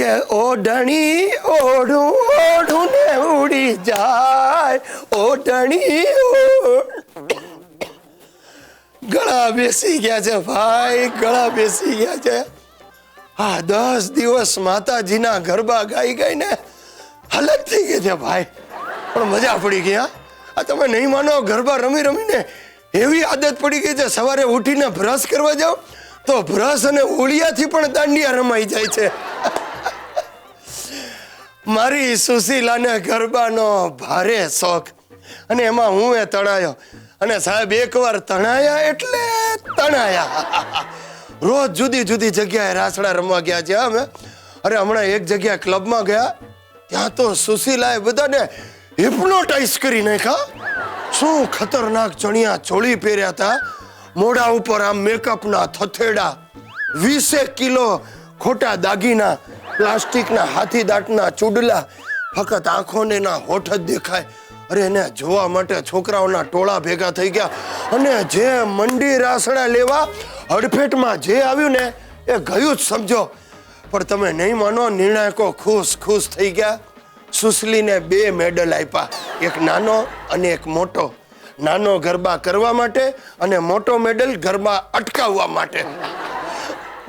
કે ઓઢણી ઓઢું ઓઢું ને ઉડી જાય ઓઢણી ગળા બેસી ગયા છે ભાઈ, ગળા બેસી ગયા છે. આ 10 દિવસ માતાજીના ગરબા ગાઈ ગાઈને હાલત થઈ ગઈ છે ભાઈ, પણ મજા પડી ગઈ. આ તમે નહીં માનો, ગરબા રમી રમીને એવી આદત પડી ગઈ છે, સવારે ઉઠીને બ્રશ કરવા જાવ તો બ્રશ અને ઓળિયાથી પણ દાંડિયા રમાઈ જાય છે. મારી સુશીલાને ગરબાનો ભારે શોખ, અને એમાં હું તણાયો. અને સાહેબ એકવાર તણાયા એટલે તણાયા. રોજ જુદી જુદી જગ્યાએ રાસડા રમવા ગયા છે અમે. અરે હમણાં એક જગ્યાએ ક્લબમાં ગયા, ત્યાં તો સુશીલાએ બધાને હિપ્નોટાઇઝ કરી નાખ્યા. શું ખતરનાક ચણિયા ચોળી પહેર્યા હતા, મોઢા ઉપર આમ મેકઅપના થથેડા, 20 કિલો ખોટા દાગીના, પ્લાસ્ટિકના હાથી દાંતના ચૂડલા, ફક્ત આંખોને ના હોઠ જ દેખાય. અરે એને જોવા માટે છોકરાઓના ટોળા ભેગા થઈ ગયા, અને જે મંડી રાસડા લેવા હડફેટમાં જે આવ્યું ને એ ગયું જ સમજો. પણ તમે નહીં માનો, નિર્ણાયકો ખુશ થઈ ગયા. સુશલીને 2 મેડલ આપ્યા, એક નાનો અને એક મોટો. નાનો ગરબા કરવા માટે અને મોટો મેડલ ગરબા અટકાવવા માટે.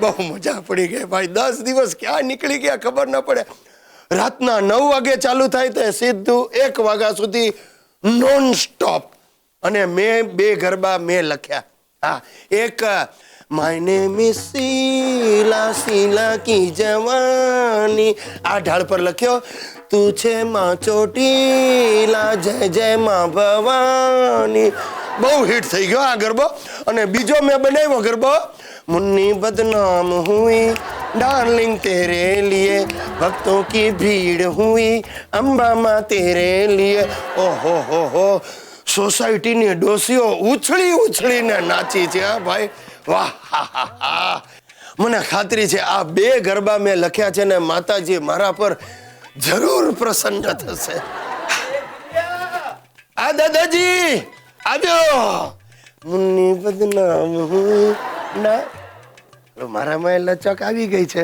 બહુ મજા પડી ગઈ ભાઈ. 10 દિવસ ક્યાં નીકળી ગયા ખબર ન પડે. રાતના 9 વાગે ચાલુ થાય તો સીધું 1 વાગ્યા સુધી નોન સ્ટોપ. અને મેં 2 ગરબા મેં લખ્યા. હા, એક માય નેમ ઇઝ શીલા, શીલા કી જવાની, આ ઢાળ પર લખ્યો. તું છે માં ચોટીલા, જય જય માં ભવાની. બહુ હિટ થઈ ગયો આ ગરબો. અને બીજો મેં બનાવ્યો ગરબો, मुन्नी बदनाम हुई डार्लिंग तेरे लिए, भक्तों की भीड़ हुई अंबा माँ तेरे लिए. ओहो हो, सोसायटीની ડોસીઓ ઉછળીને નાચી છે ભાઈ. વાહ, મને ખાતરી છે આ 2 ગરબા મેં લખ્યા છે ને માતાજી મારા પર જરૂર પ્રસન્ન થશે. આ દાદાજી આવ્યો. મુન્ની બદનામ હુઈ ના, મારામાં લચક આવી ગઈ છે.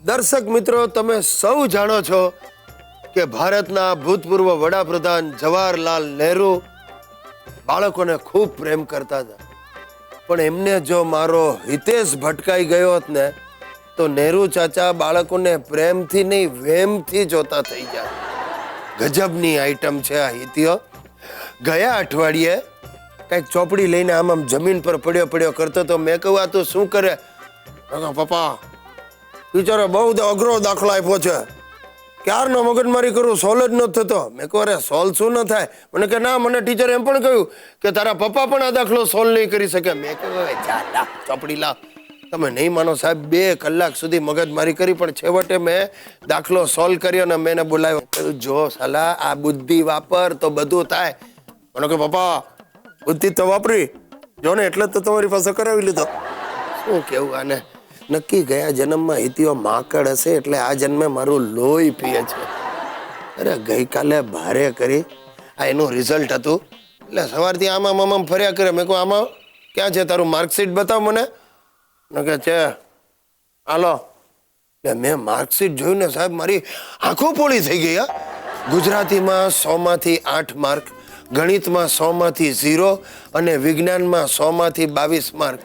દર્શક મિત્રો, તમે સૌ જાણો છો કે ભારતના ભૂતપૂર્વ વડાપ્રધાન જવાહરલાલ નહેરુ બાળકોને ખૂબ પ્રેમ કરતા હતા. પણ એમને જો મારો હિતેશ ભટકાઈ ગયો હોત ને તો નહેરુ ચાચા બાળકોને પ્રેમથી નહીં વેમથી જોતા થઈ જાય. ગજબની આઈટમ છે આ હિતિયો. ગયા અઠવાડિયે કઈક ચોપડી લઈને આમ જમીન પર પડ્યો કરતો તો મેં કહ્યું આ તું શું કરે? પપ્પા બિચારો બહુ અઘરો દાખલો આપ્યો છે, ક્યારનો મગજમારી કરું, સોલ જ નથી થતો. મેં કહું અરે સોલ શું ન થાય? મને કે ના, મને ટીચરે એમ પણ કહ્યું કે તારા પપ્પા પણ આ દાખલો સોલ નહીં કરી શકે. મેં કહ્યું જા ચોપડી લા. તમે નહીં માનો સાહેબ, 2 કલાક સુધી મગજમારી કરી, પણ છેવટે મેં દાખલો સોલ્વ કર્યો ને મેં એને બોલાવ્યો. કહ્યું જો સાલા, આ બુદ્ધિ વાપર તો બધું થાય. મને કે પપ્પા બુદ્ધિ તો વાપરી જો ને, એટલે તો તમારી પાસે કરાવી લીધો. શું કેવું આને? નક્કી ગયા જન્મમાં હિતિયો માકડ હશે એટલે આ જન્મે મારું લોહી પીએ છે. અરે ગઈકાલે ભારે કરી, આ એનું રિઝલ્ટ હતું. એટલે સવારથી આમાં ફર્યા કરે. મેં કહું આમાં ક્યાં છે તારું માર્કશીટ બતાવ મને. કે છે હાલો. એટલે મેં માર્કશીટ જોયું ને સાહેબ મારી આંખો પોળી થઈ ગઈ. ગુજરાતીમાં 100માંથી 8 માર્ક, ગણિતમાં 100માંથી 0 અને વિજ્ઞાનમાં 100માંથી 22 માર્ક.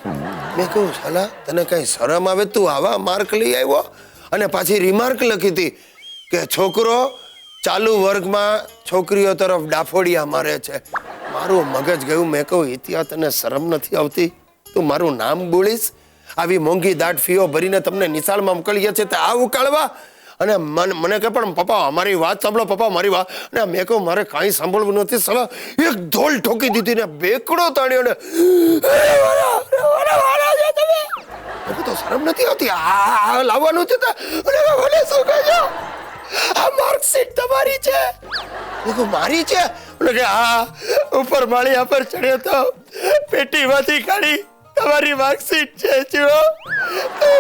મેં કહ્યું સાલા તને કઈ શરમ આવે? તું આવા માર્ક લઈ આવ્યો? અને પાછી રિમાર્ક લખી હતી કે છોકરો ચાલુ વર્ગમાં છોકરીઓ તરફ ડાફોડિયા મારે છે. મારું મગજ ગયું. મેં કહ્યું ઇતિહાસ તને શરમ નથી આવતી? તું મારું નામ બોલીશ? આવી મોંઘી દાટ ફીઓ ભરીને તમને નિશાળમાં મોકલીએ છે તે આ ઉકાળવા? અને મને કે પણ પપ્પા અમારી વાત સાંભળો, પપ્પા મારી વાત. અને મેં કહું મારે કાંઈ સાંભળવું નથી. સાલા એક ધોલ ઠોકી દીધી ને બેકડો તાણ્યો ને તો શરમ નથી આવતી? આ લાવવાનું છે. આ માર્કશીટ તમારી છે? મારી છે? હા, ઉપર માળિયા પર ચડ્યો તો પેટીમાંથી કાઢી તમારી માર્કશીટ છે. જુઓ,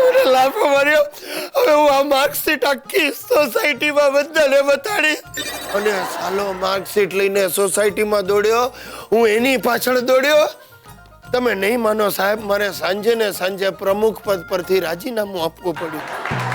મને લાફો માર્યો. હવે હું આ માર્કશીટ આખી સોસાયટીમાં બધાને બતાડી. અને સાલો માર્કશીટ લઈને સોસાયટીમાં દોડ્યો. હું એની પાછળ દોડ્યો. તમે નહીં માનો સાહેબ, મારે સાંજે ને સાંજે પ્રમુખ પદ પરથી રાજીનામું આપવું પડ્યું.